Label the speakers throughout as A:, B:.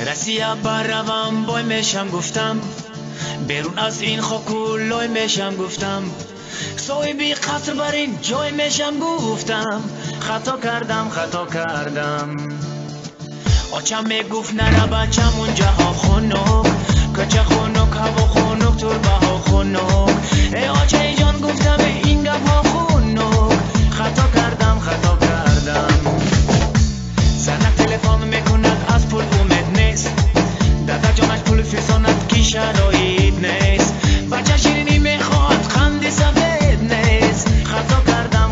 A: رسیا بروم بای میشم گفتم، بیرون از این خاکولای میشم گفتم، صاحبی قصر بر این جای میشم گفتم، خطا کردم. آچم میگفت نره بچم اونجا ها خونوک، کچه خونوک هوا خونوک تربه ها خونوک، ای آچه جان گفتم این گپ ها خونوک، خطا کردم. زنک تلفن میکند از پول امید نیست، دادا جانش پول فیساند کی شرایط نیست، بچه شیرینی میخواد خندی سفید نیست، خطا کردم.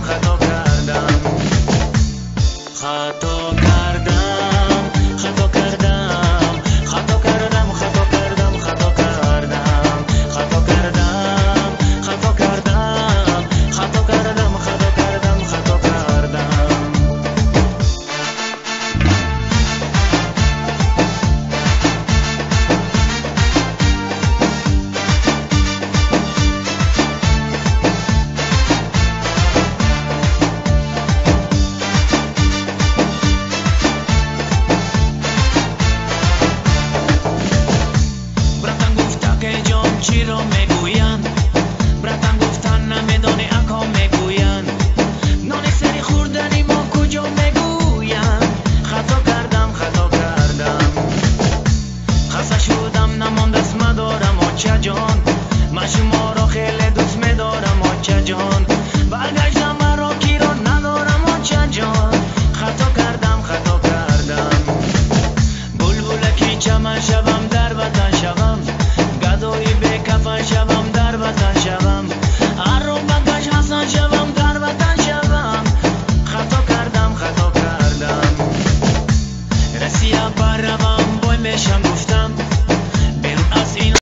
A: چی را میگویند براتن گفتن نمیدانی اکا میگویند، نان سری خوردنی ما کجا میگویند، خطا کردم. خسته شدم نماند اسم دارم آچه جان، من شما را خیلی دوست میدارم آچه جان، برگشتم مرا کی را ندارم آچه جان، خطا کردم. بلبلکی چمن شوم در وطن شوم، گدایی به کفن شوم در وطن شوم، هر رو بگش حسن شوم در وطن شوم، خطا کردم. رسیا بروم بای میشم گفتم،